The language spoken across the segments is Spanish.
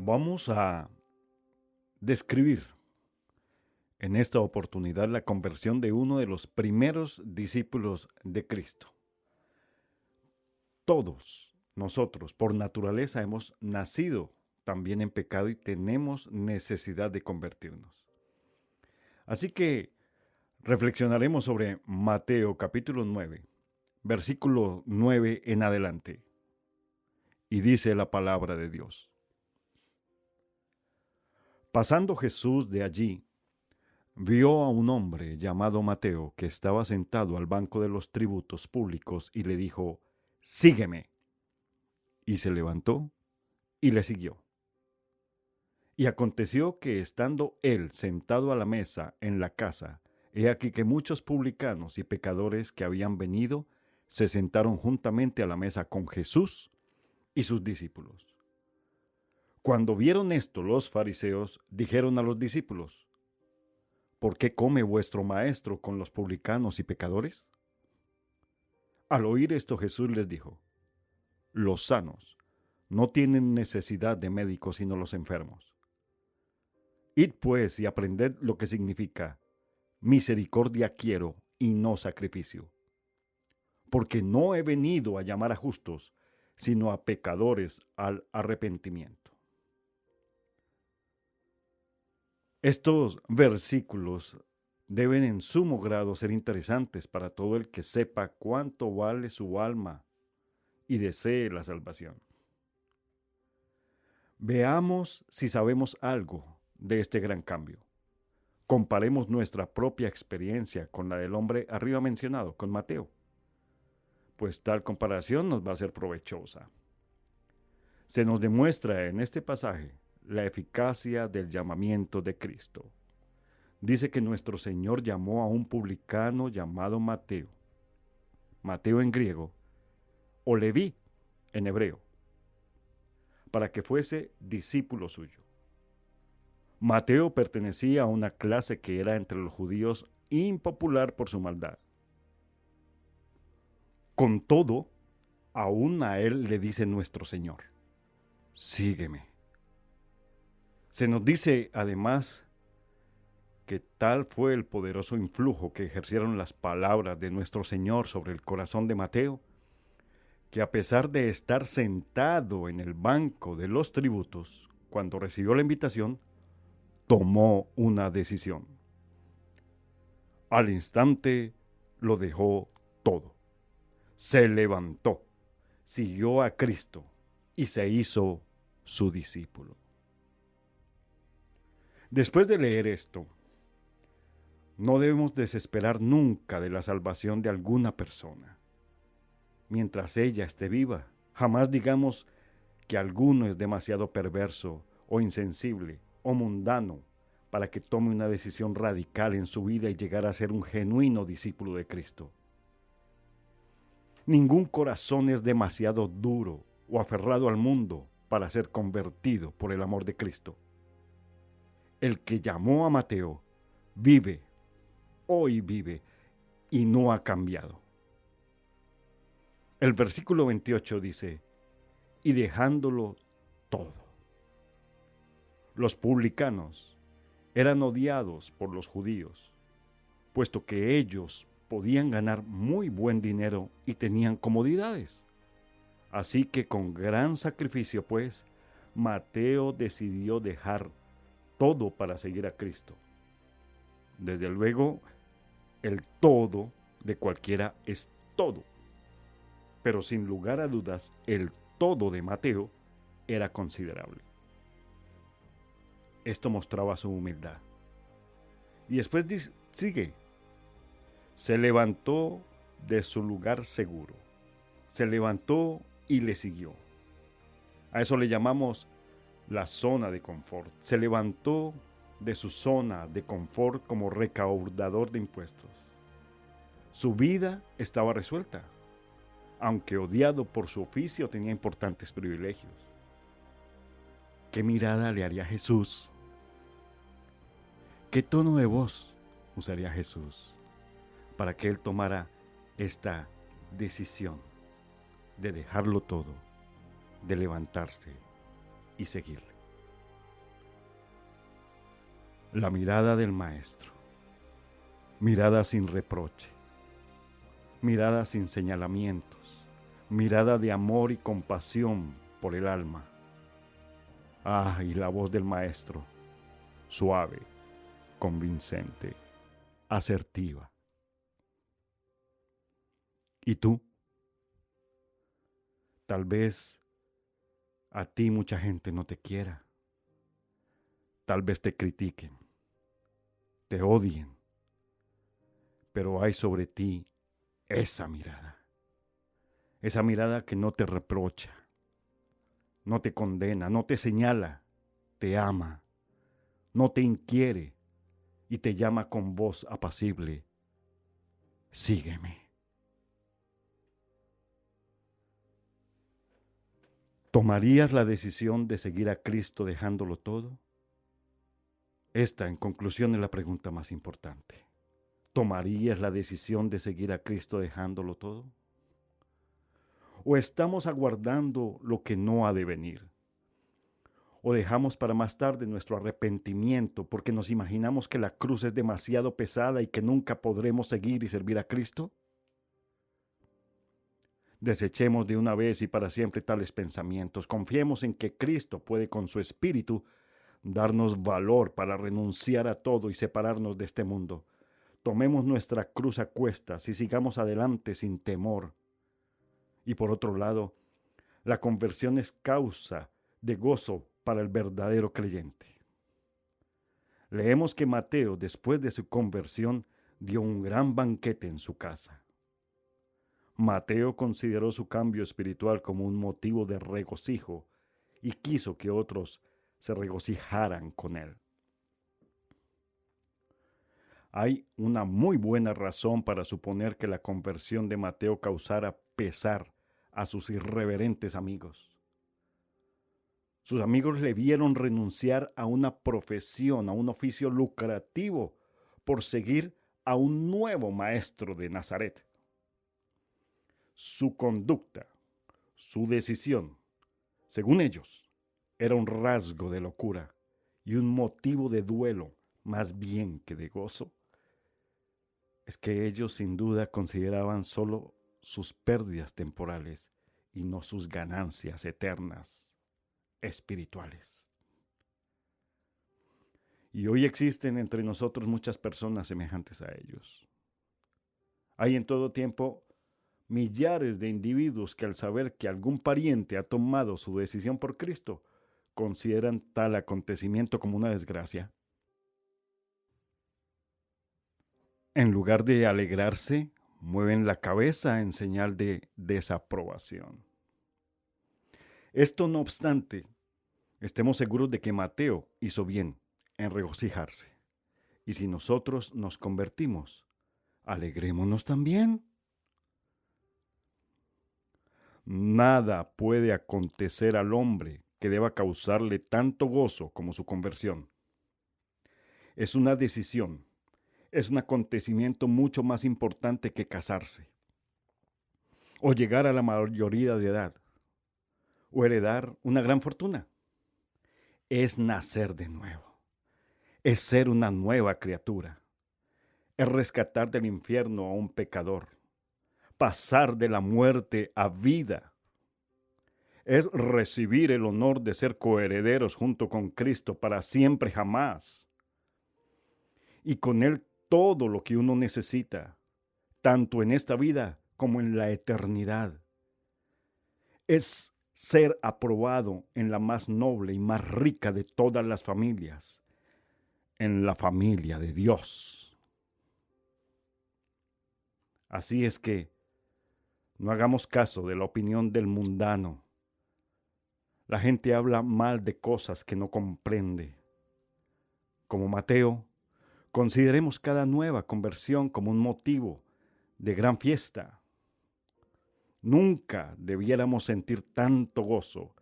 Vamos a describir en esta oportunidad la conversión de uno de los primeros discípulos de Cristo. Todos nosotros, por naturaleza, hemos nacido también en pecado y tenemos necesidad de convertirnos. Así que reflexionaremos sobre Mateo capítulo 9, versículo 9 en adelante. Y dice la palabra de Dios. Pasando Jesús de allí, vio a un hombre llamado Mateo que estaba sentado al banco de los tributos públicos y le dijo, «Sígueme». Y se levantó y le siguió. Y aconteció que estando él sentado a la mesa en la casa, he aquí que muchos publicanos y pecadores que habían venido se sentaron juntamente a la mesa con Jesús y sus discípulos. Cuando vieron esto, los fariseos dijeron a los discípulos, ¿por qué come vuestro maestro con los publicanos y pecadores? Al oír esto, Jesús les dijo, los sanos no tienen necesidad de médicos sino los enfermos. Id pues y aprended lo que significa, misericordia quiero y no sacrificio. Porque no he venido a llamar a justos, sino a pecadores al arrepentimiento. Estos versículos deben en sumo grado ser interesantes para todo el que sepa cuánto vale su alma y desee la salvación. Veamos si sabemos algo de este gran cambio. Comparemos nuestra propia experiencia con la del hombre arriba mencionado, con Mateo, pues tal comparación nos va a ser provechosa. Se nos demuestra en este pasaje la eficacia del llamamiento de Cristo. Dice que nuestro Señor llamó a un publicano llamado Mateo. Mateo en griego, o Leví en hebreo, para que fuese discípulo suyo. Mateo pertenecía a una clase que era entre los judíos impopular por su maldad. Con todo, aún a él le dice nuestro Señor, sígueme. Se nos dice además que tal fue el poderoso influjo que ejercieron las palabras de nuestro Señor sobre el corazón de Mateo, que a pesar de estar sentado en el banco de los tributos, cuando recibió la invitación, tomó una decisión. Al instante lo dejó todo. Se levantó, siguió a Cristo y se hizo su discípulo. Después de leer esto, no debemos desesperar nunca de la salvación de alguna persona. Mientras ella esté viva, jamás digamos que alguno es demasiado perverso o insensible o mundano para que tome una decisión radical en su vida y llegar a ser un genuino discípulo de Cristo. Ningún corazón es demasiado duro o aferrado al mundo para ser convertido por el amor de Cristo. El que llamó a Mateo vive, hoy vive, y no ha cambiado. El versículo 28 dice, y dejándolo todo. Los publicanos eran odiados por los judíos, puesto que ellos podían ganar muy buen dinero y tenían comodidades. Así que con gran sacrificio, pues, Mateo decidió dejar todo para seguir a Cristo. Desde luego, el todo de cualquiera es todo. Pero sin lugar a dudas, el todo de Mateo era considerable. Esto mostraba su humildad. Y después sigue. Se levantó de su lugar seguro. Se levantó y le siguió. A eso le llamamos la zona de confort. Se levantó de su zona de confort como recaudador de impuestos. Su vida estaba resuelta. Aunque odiado por su oficio, tenía importantes privilegios. ¿Qué mirada le haría Jesús? ¿Qué tono de voz usaría Jesús para que él tomara esta decisión de dejarlo todo, de levantarse y seguirle? La mirada del Maestro, mirada sin reproche, mirada sin señalamientos, mirada de amor y compasión por el alma. Ah, y la voz del Maestro, suave, convincente, asertiva. ¿Y tú? Tal vez a ti mucha gente no te quiera. Tal vez te critiquen, te odien, pero hay sobre ti esa mirada que no te reprocha, no te condena, no te señala, te ama, no te inquiere y te llama con voz apacible: sígueme. ¿Tomarías la decisión de seguir a Cristo dejándolo todo? Esta, en conclusión, es la pregunta más importante. ¿Tomarías la decisión de seguir a Cristo dejándolo todo? ¿O estamos aguardando lo que no ha de venir? ¿O dejamos para más tarde nuestro arrepentimiento porque nos imaginamos que la cruz es demasiado pesada y que nunca podremos seguir y servir a Cristo? Desechemos de una vez y para siempre tales pensamientos. Confiemos en que Cristo puede con su Espíritu darnos valor para renunciar a todo y separarnos de este mundo. Tomemos nuestra cruz a cuestas y sigamos adelante sin temor. Y por otro lado, la conversión es causa de gozo para el verdadero creyente. Leemos que Mateo, después de su conversión, dio un gran banquete en su casa. Mateo consideró su cambio espiritual como un motivo de regocijo y quiso que otros se regocijaran con él. Hay una muy buena razón para suponer que la conversión de Mateo causara pesar a sus irreverentes amigos. Sus amigos le vieron renunciar a una profesión, a un oficio lucrativo, por seguir a un nuevo maestro de Nazaret. Su conducta, su decisión, según ellos, era un rasgo de locura y un motivo de duelo más bien que de gozo. Es que ellos sin duda consideraban solo sus pérdidas temporales y no sus ganancias eternas, espirituales. Y hoy existen entre nosotros muchas personas semejantes a ellos. Hay en todo tiempo millares de individuos que al saber que algún pariente ha tomado su decisión por Cristo, consideran tal acontecimiento como una desgracia. En lugar de alegrarse, mueven la cabeza en señal de desaprobación. Esto no obstante, estemos seguros de que Mateo hizo bien en regocijarse. Y si nosotros nos convertimos, alegrémonos también. Nada puede acontecer al hombre que deba causarle tanto gozo como su conversión. Es una decisión, es un acontecimiento mucho más importante que casarse, o llegar a la mayoría de edad, o heredar una gran fortuna. Es nacer de nuevo, es ser una nueva criatura, es rescatar del infierno a un pecador, pasar de la muerte a vida. Es recibir el honor de ser coherederos junto con Cristo para siempre jamás. Y con Él todo lo que uno necesita, tanto en esta vida como en la eternidad. Es ser aprobado en la más noble y más rica de todas las familias, en la familia de Dios. Así es que no hagamos caso de la opinión del mundano. La gente habla mal de cosas que no comprende. Como Mateo, consideremos cada nueva conversión como un motivo de gran fiesta. Nunca debiéramos sentir tanto gozo,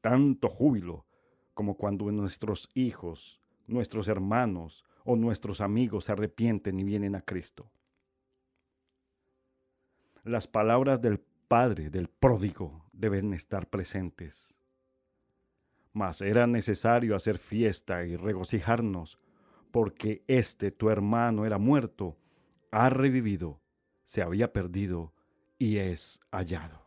tanto júbilo, como cuando nuestros hijos, nuestros hermanos o nuestros amigos se arrepienten y vienen a Cristo. Las palabras del Padre, del pródigo, deben estar presentes. Mas era necesario hacer fiesta y regocijarnos, porque tu hermano era muerto, ha revivido, se había perdido y es hallado.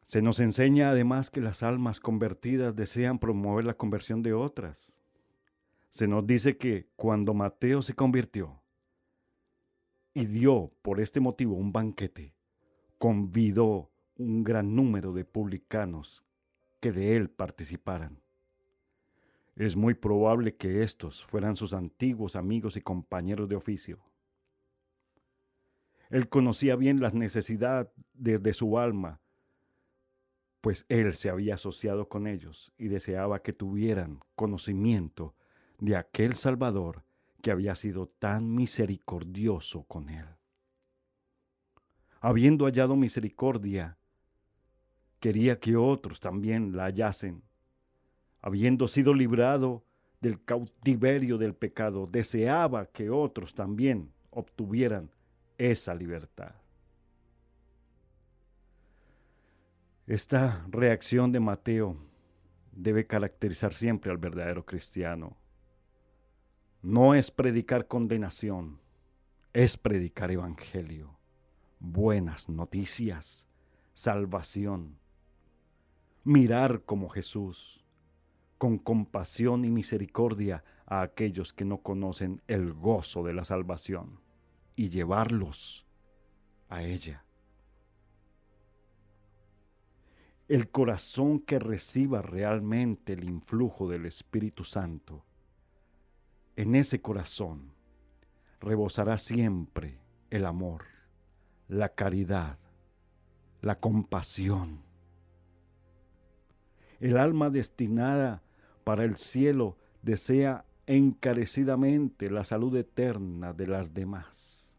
Se nos enseña además que las almas convertidas desean promover la conversión de otras. Se nos dice que cuando Mateo se convirtió y dio por este motivo un banquete, convidó un gran número de publicanos que de él participaran. Es muy probable que estos fueran sus antiguos amigos y compañeros de oficio. Él conocía bien las necesidades de su alma, pues él se había asociado con ellos y deseaba que tuvieran conocimiento de aquel Salvador que había sido tan misericordioso con él. Habiendo hallado misericordia, quería que otros también la hallasen. Habiendo sido librado del cautiverio del pecado, deseaba que otros también obtuvieran esa libertad. Esta reacción de Mateo debe caracterizar siempre al verdadero cristiano. No es predicar condenación, es predicar evangelio, buenas noticias, salvación. Mirar como Jesús, con compasión y misericordia a aquellos que no conocen el gozo de la salvación y llevarlos a ella. El corazón que reciba realmente el influjo del Espíritu Santo, en ese corazón rebosará siempre el amor, la caridad, la compasión. El alma destinada para el cielo desea encarecidamente la salud eterna de las demás.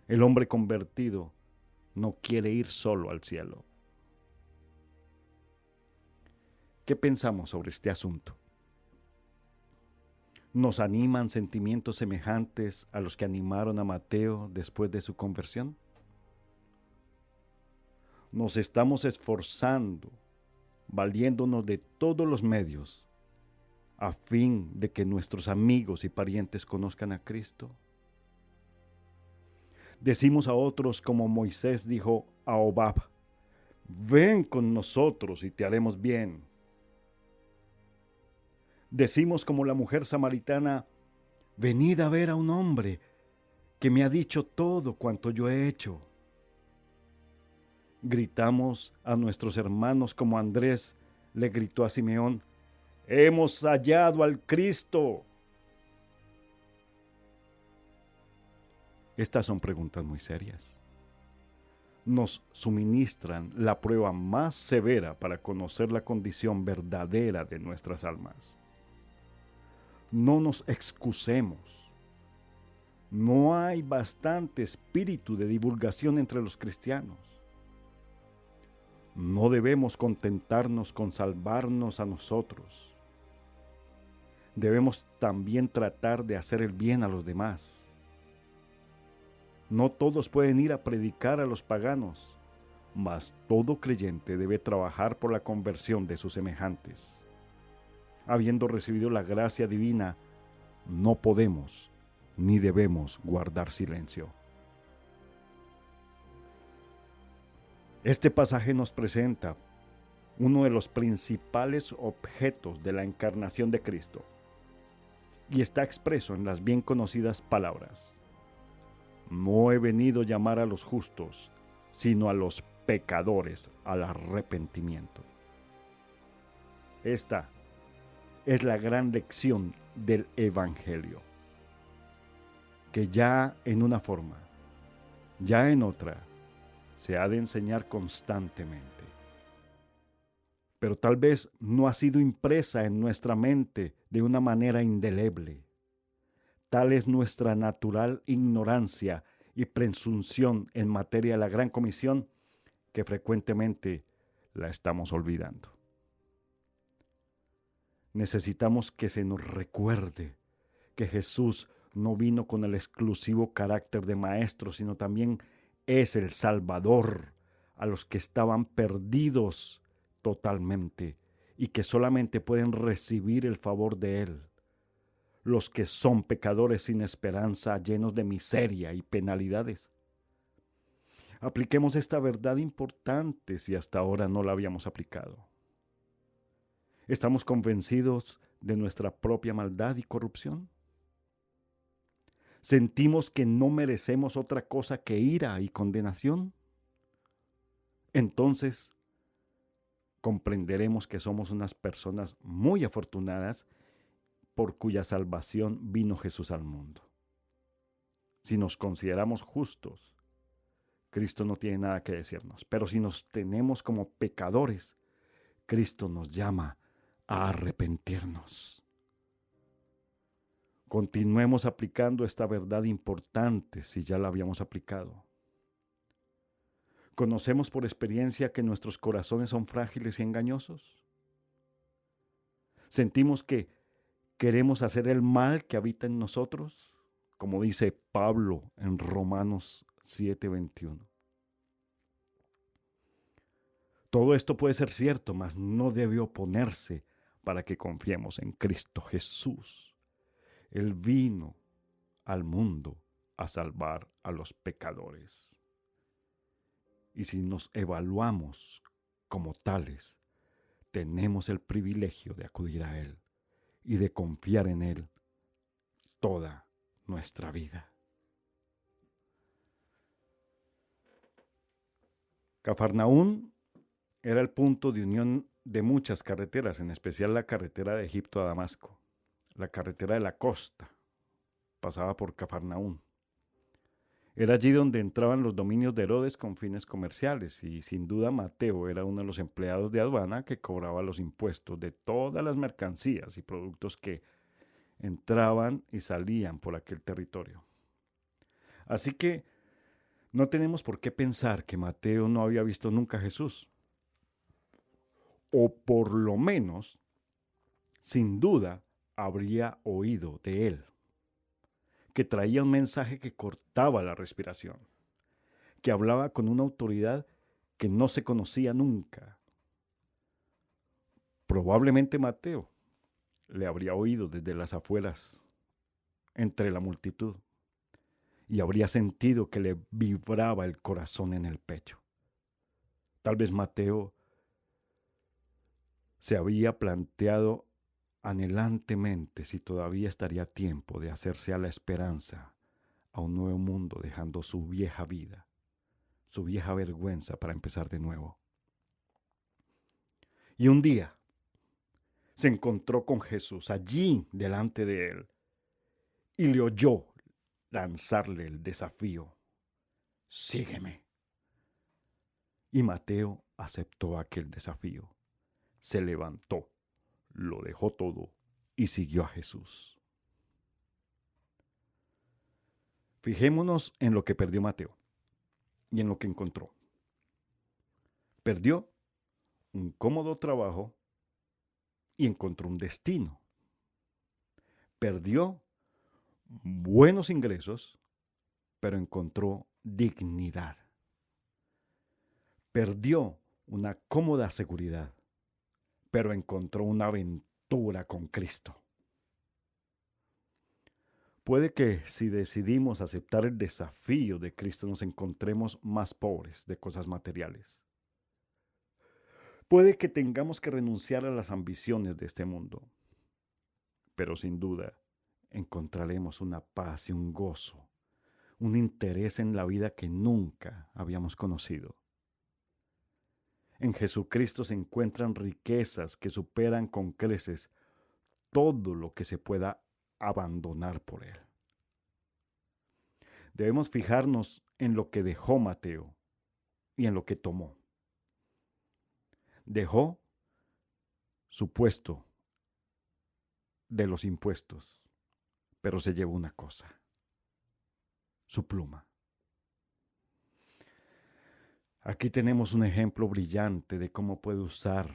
El hombre convertido no quiere ir solo al cielo. ¿Qué pensamos sobre este asunto? ¿Nos animan sentimientos semejantes a los que animaron a Mateo después de su conversión? ¿Nos estamos esforzando, valiéndonos de todos los medios, a fin de que nuestros amigos y parientes conozcan a Cristo? Decimos a otros como Moisés dijo a Hobab: ven con nosotros y te haremos bien. Decimos como la mujer samaritana: venid a ver a un hombre que me ha dicho todo cuanto yo he hecho. Gritamos a nuestros hermanos como Andrés le gritó a Simeón: hemos hallado al Cristo. Estas son preguntas muy serias. Nos suministran la prueba más severa para conocer la condición verdadera de nuestras almas. No nos excusemos. No hay bastante espíritu de divulgación entre los cristianos. No debemos contentarnos con salvarnos a nosotros. Debemos también tratar de hacer el bien a los demás. No todos pueden ir a predicar a los paganos, mas todo creyente debe trabajar por la conversión de sus semejantes. Habiendo recibido la gracia divina, no podemos ni debemos guardar silencio. Este pasaje nos presenta uno de los principales objetos de la encarnación de Cristo y está expreso en las bien conocidas palabras: no he venido a llamar a los justos, sino a los pecadores al arrepentimiento. Esta es la gran lección del Evangelio, que ya en una forma, ya en otra, se ha de enseñar constantemente. Pero tal vez no ha sido impresa en nuestra mente de una manera indeleble. Tal es nuestra natural ignorancia y presunción en materia de la Gran Comisión que frecuentemente la estamos olvidando. Necesitamos que se nos recuerde que Jesús no vino con el exclusivo carácter de maestro, sino también es el Salvador a los que estaban perdidos totalmente y que solamente pueden recibir el favor de Él los que son pecadores sin esperanza, llenos de miseria y penalidades. Apliquemos esta verdad importante si hasta ahora no la habíamos aplicado. ¿Estamos convencidos de nuestra propia maldad y corrupción? ¿Sentimos que no merecemos otra cosa que ira y condenación? Entonces, comprenderemos que somos unas personas muy afortunadas por cuya salvación vino Jesús al mundo. Si nos consideramos justos, Cristo no tiene nada que decirnos, pero si nos tenemos como pecadores, Cristo nos llama a arrepentirnos. Continuemos aplicando esta verdad importante si ya la habíamos aplicado. ¿Conocemos por experiencia que nuestros corazones son frágiles y engañosos? ¿Sentimos que queremos hacer el mal que habita en nosotros? Como dice Pablo en Romanos 7:21. Todo esto puede ser cierto, mas no debe oponerse para que confiemos en Cristo Jesús. Él vino al mundo a salvar a los pecadores. Y si nos evaluamos como tales, tenemos el privilegio de acudir a Él y de confiar en Él toda nuestra vida. Cafarnaún era el punto de unión de muchas carreteras, en especial la carretera de Egipto a Damasco. La carretera de la costa pasaba por Cafarnaún. Era allí donde entraban los dominios de Herodes con fines comerciales y sin duda Mateo era uno de los empleados de aduana que cobraba los impuestos de todas las mercancías y productos que entraban y salían por aquel territorio. Así que no tenemos por qué pensar que Mateo no había visto nunca a Jesús. O por lo menos, sin duda, habría oído de él, que traía un mensaje que cortaba la respiración, que hablaba con una autoridad que no se conocía nunca. Probablemente Mateo le habría oído desde las afueras, entre la multitud, y habría sentido que le vibraba el corazón en el pecho. Tal vez Mateo se había planteado anhelantemente si todavía estaría a tiempo de hacerse a la esperanza a un nuevo mundo, dejando su vieja vida, su vieja vergüenza para empezar de nuevo. Y un día se encontró con Jesús allí delante de él y le oyó lanzarle el desafío: sígueme. Y Mateo aceptó aquel desafío, se levantó, lo dejó todo y siguió a Jesús. Fijémonos en lo que perdió Mateo y en lo que encontró. Perdió un cómodo trabajo y encontró un destino. Perdió buenos ingresos, pero encontró dignidad. Perdió una cómoda seguridad, pero encontró una aventura con Cristo. Puede que si decidimos aceptar el desafío de Cristo nos encontremos más pobres de cosas materiales. Puede que tengamos que renunciar a las ambiciones de este mundo, pero sin duda encontraremos una paz y un gozo, un interés en la vida que nunca habíamos conocido. En Jesucristo se encuentran riquezas que superan con creces todo lo que se pueda abandonar por Él. Debemos fijarnos en lo que dejó Mateo y en lo que tomó. Dejó su puesto de los impuestos, pero se llevó una cosa: su pluma. Aquí tenemos un ejemplo brillante de cómo puede usar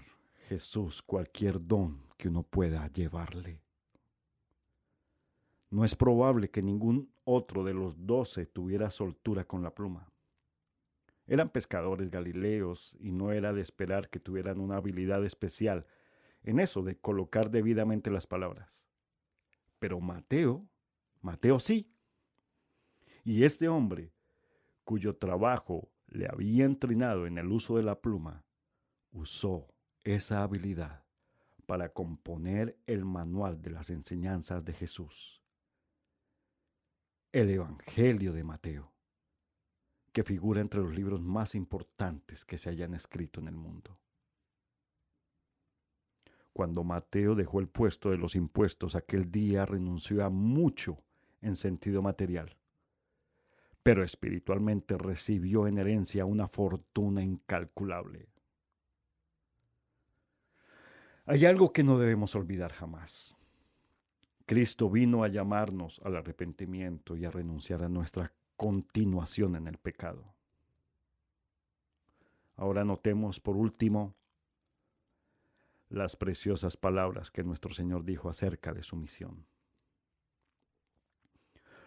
Jesús cualquier don que uno pueda llevarle. No es probable que ningún otro de los 12 tuviera soltura con la pluma. Eran pescadores galileos y no era de esperar que tuvieran una habilidad especial en eso de colocar debidamente las palabras. Pero Mateo sí. Y este hombre, cuyo trabajo le había entrenado en el uso de la pluma, usó esa habilidad para componer el manual de las enseñanzas de Jesús, el Evangelio de Mateo, que figura entre los libros más importantes que se hayan escrito en el mundo. Cuando Mateo dejó el puesto de los impuestos aquel día, renunció a mucho en sentido material, pero espiritualmente recibió en herencia una fortuna incalculable. Hay algo que no debemos olvidar jamás. Cristo vino a llamarnos al arrepentimiento y a renunciar a nuestra continuación en el pecado. Ahora notemos por último las preciosas palabras que nuestro Señor dijo acerca de su misión.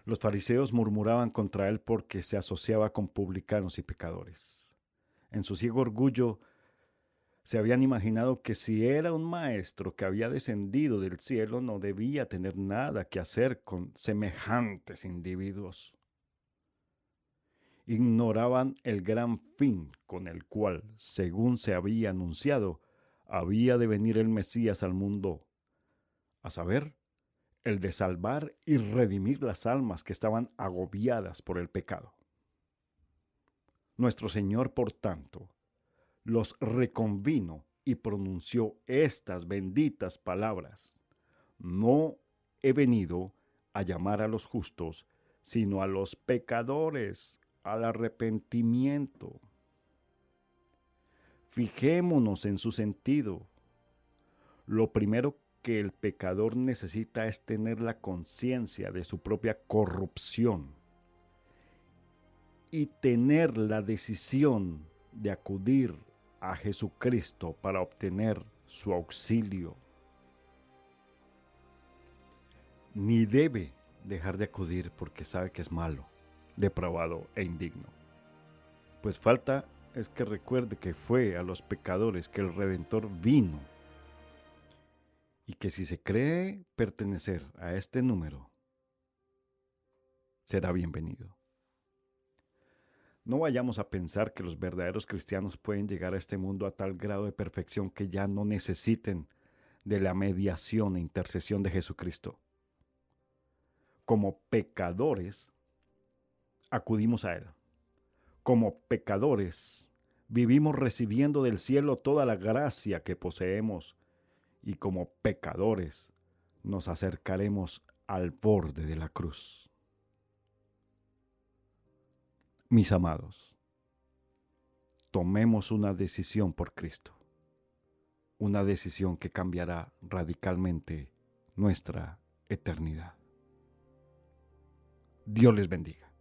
Los fariseos murmuraban contra él porque se asociaba con publicanos y pecadores. En su ciego orgullo se habían imaginado que si era un maestro que había descendido del cielo, no debía tener nada que hacer con semejantes individuos. Ignoraban el gran fin con el cual, según se había anunciado, había de venir el Mesías al mundo, a saber, el de salvar y redimir las almas que estaban agobiadas por el pecado. Nuestro Señor, por tanto, los reconvino y pronunció estas benditas palabras: no he venido a llamar a los justos, sino a los pecadores al arrepentimiento. Fijémonos en su sentido. Lo primero que el pecador necesita es tener la conciencia de su propia corrupción y tener la decisión de acudir a Jesucristo para obtener su auxilio. Ni debe dejar de acudir porque sabe que es malo, depravado e indigno. Pues falta es que recuerde que fue a los pecadores que el Redentor vino, y que si se cree pertenecer a este número, será bienvenido. No vayamos a pensar que los verdaderos cristianos pueden llegar a este mundo a tal grado de perfección que ya no necesiten de la mediación e intercesión de Jesucristo. Como pecadores, acudimos a Él. Como pecadores, vivimos recibiendo del cielo toda la gracia que poseemos, y como pecadores nos acercaremos al borde de la cruz. Mis amados, tomemos una decisión por Cristo, una decisión que cambiará radicalmente nuestra eternidad. Dios les bendiga.